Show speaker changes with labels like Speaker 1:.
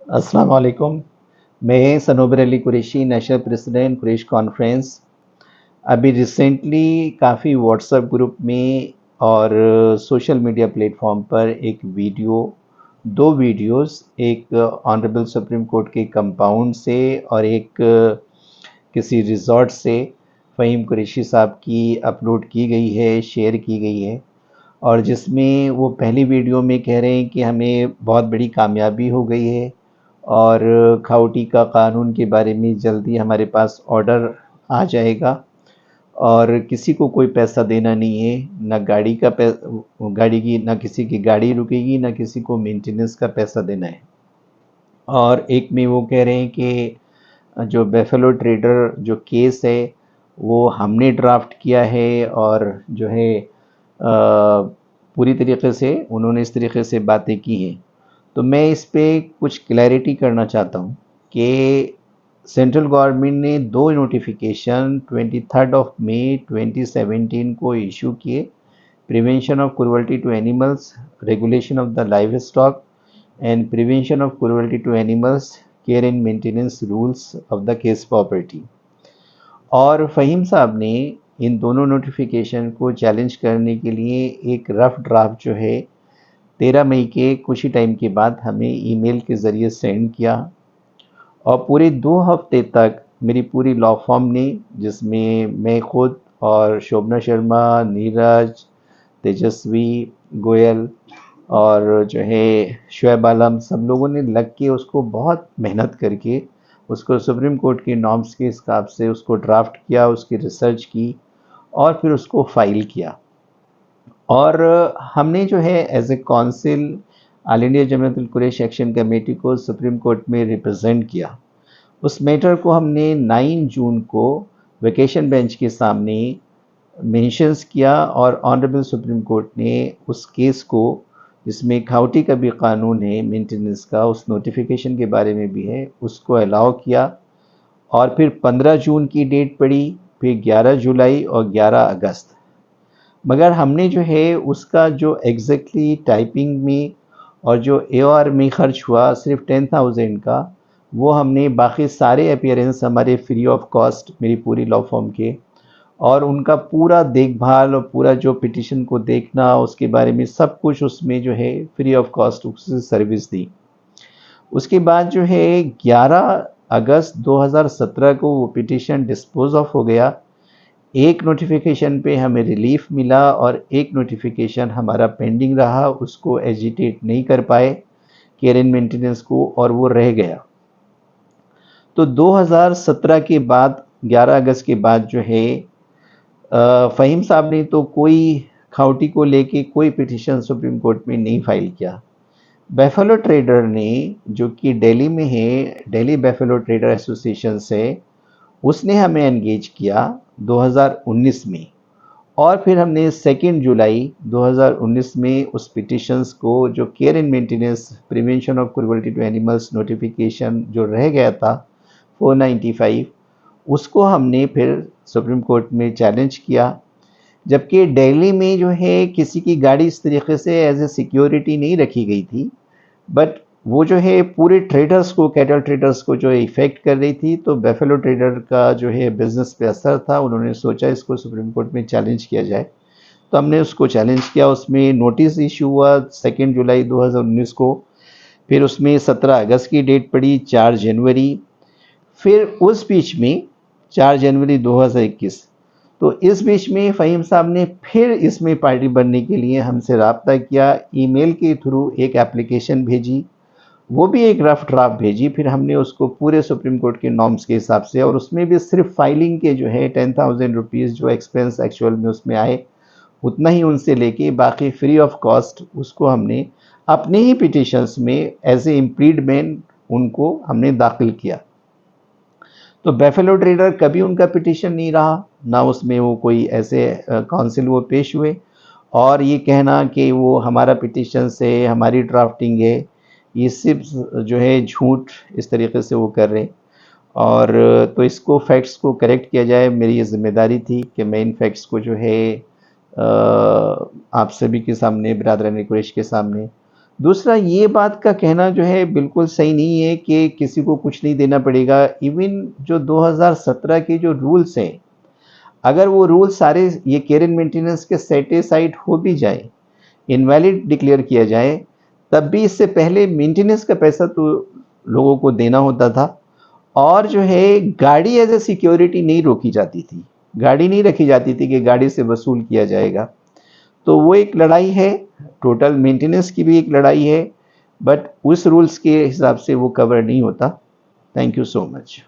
Speaker 1: अस्सलाम वालेकुम। मैं Sanobar Ali Qureshi, national president Quraish conference. अभी रिसेंटली काफ़ी व्हाट्सएप ग्रुप में और सोशल मीडिया प्लेटफॉर्म पर एक वीडियो, दो वीडियोस, एक ऑनरेबल सुप्रीम कोर्ट के कंपाउंड से और एक किसी रिजॉर्ट से फ़हीम कुरैशी साहब की अपलोड की गई है, शेयर की गई है। और जिसमें वो पहली वीडियो में कह रहे हैं कि हमें बहुत बड़ी कामयाबी हो गई है और खाउटी का कानून के बारे में जल्दी हमारे पास ऑर्डर आ जाएगा और किसी को कोई पैसा देना नहीं है, ना गाड़ी का गाड़ी की, ना किसी की गाड़ी रुकेगी, ना किसी को मेंटेनेंस का पैसा देना है। और एक में वो कह रहे हैं कि जो बेफेलो ट्रेडर जो केस है वो हमने ड्राफ्ट किया है और जो है पूरी तरीके से उन्होंने इस तरीके से बातें की हैं। तो मैं इस पे कुछ क्लैरिटी करना चाहता हूँ कि सेंट्रल गवर्नमेंट ने दो नोटिफिकेशन 23 मई 2017 को इशू किए। Prevention of cruelty to animals, regulation of the livestock and prevention of cruelty to animals, care and maintenance rules of the case property. और फ़हीम साहब ने इन दोनों नोटिफिकेशन को चैलेंज करने के लिए एक रफ ड्राफ्ट जो है 13 मई के कुछ ही टाइम के बाद हमें ईमेल के ज़रिए सेंड किया। और पूरे 2 हफ्ते तक मेरी पूरी लॉ फॉर्म ने, जिसमें मैं खुद और शोभना शर्मा, नीरज, तेजस्वी गोयल और जो है शुएब आलम, सब लोगों ने लग के उसको बहुत मेहनत करके उसको सुप्रीम कोर्ट के नॉर्म्स के हिसाब से उसको ड्राफ्ट किया, उसकी रिसर्च की और फिर उसको फाइल किया। और हमने जो है as a council all India Jamaat Quraish action committee को सुप्रीम कोर्ट में रिप्रेजेंट किया। उस मैटर को हमने 9 जून को वेकेशन बेंच के सामने मेंशंस किया और ऑनरेबल सुप्रीम कोर्ट ने उस केस को, जिसमें खाउटी का भी कानून है मेंटेनेंस का, उस नोटिफिकेशन के बारे में भी है, उसको अलाउ किया। और फिर 15 जून की डेट पड़ी, फिर 11 जुलाई और 11 अगस्त। मगर हमने जो है उसका जो एग्जैक्टली टाइपिंग में और जो एओआर में खर्च हुआ सिर्फ 10,000 का, वो हमने बाकी सारे अपीयरेंस हमारे फ्री ऑफ कॉस्ट, मेरी पूरी लॉ फॉर्म के, और उनका पूरा देखभाल और पूरा जो पिटिशन को देखना उसके बारे में सब कुछ उसमें जो है फ्री ऑफ कॉस्ट उससे सर्विस दी। उसके बाद जो है 11 अगस्त 2017 को वो पिटिशन डिस्पोज ऑफ हो गया। एक नोटिफिकेशन पे हमें रिलीफ मिला और एक नोटिफिकेशन हमारा पेंडिंग रहा, उसको एजिटेट नहीं कर पाए केयर एंड मेंटेनेंस को, और वो रह गया। तो 2017 के बाद 11 अगस्त के बाद जो है फ़हीम साहब ने तो कोई खाउटी को लेके कोई पिटिशन सुप्रीम कोर्ट में नहीं फाइल किया। बेफेलो ट्रेडर ने, जो कि दिल्ली में है, दिल्ली बेफेलो ट्रेडर एसोसिएशन से, उसने हमें एंगेज किया 2019 में। और फिर हमने 2 जुलाई 2019 में उस पिटिशंस को, जो care and maintenance prevention of cruelty to animals notification जो रह गया था 495, उसको हमने फिर सुप्रीम कोर्ट में चैलेंज किया। जबकि दिल्ली में जो है किसी की गाड़ी इस तरीके से एज ए सिक्योरिटी नहीं रखी गई थी, बट वो जो है पूरे ट्रेडर्स को, कैटल ट्रेडर्स को जो है इफेक्ट कर रही थी। तो बेफेलो ट्रेडर का जो है बिजनेस पे असर था, उन्होंने सोचा इसको सुप्रीम कोर्ट में चैलेंज किया जाए। तो हमने उसको चैलेंज किया, उसमें नोटिस इशू हुआ 2 जुलाई 2019 को। फिर उसमें 17 अगस्त की डेट पड़ी, 4 जनवरी। फिर उस बीच में 4 जनवरी 2021, तो इस बीच में फ़हीम साहब ने फिर इसमें पार्टी बनने के लिए हमसे रब्ता किया, ईमेल के थ्रू एक एप्लीकेशन भेजी, वो भी एक रफ ड्राफ्ट भेजी। फिर हमने उसको पूरे सुप्रीम कोर्ट के नॉर्म्स के हिसाब से, और उसमें भी सिर्फ फाइलिंग के जो है 10,000 रुपीज़ जो एक्सपेंस एक्चुअल में उसमें आए, उतना ही उनसे लेके बाकी फ्री ऑफ कॉस्ट उसको हमने अपने ही पिटिशंस में एज ए इम्प्लीडमेंट उनको हमने दाखिल किया। तो बेफेलो ट्रेडर कभी उनका पिटिशन नहीं रहा, ना उसमें वो कोई ऐसे काउंसिल वो पेश हुए। और ये कहना कि वो हमारा पिटिशन से हमारी ड्राफ्टिंग है, ये सिर्फ जो है झूठ इस तरीके से वो कर रहे हैं। और तो इसको फैक्ट्स को करेक्ट किया जाए, मेरी ये जिम्मेदारी थी कि मैं इन फैक्ट्स को जो है आप सभी के सामने, बिरादरान कुरैश के सामने दूसरा, ये बात का कहना जो है बिल्कुल सही नहीं है कि किसी को कुछ नहीं देना पड़ेगा। इवन जो 2017 के जो रूल्स हैं, अगर वो रूल सारे ये केयर एंड मेंटेनेंस के सेटिसाइड हो भी जाए, इनवैलिड डिक्लेयर किया जाए, तब भी इससे पहले मेंटेनेंस का पैसा तो लोगों को देना होता था। और जो है गाड़ी एज ए सिक्योरिटी नहीं रोकी जाती थी, गाड़ी नहीं रखी जाती थी कि गाड़ी से वसूल किया जाएगा। तो वो एक लड़ाई है, टोटल मेंटेनेंस की भी एक लड़ाई है, बट उस रूल्स के हिसाब से वो कवर नहीं होता। Thank you so much.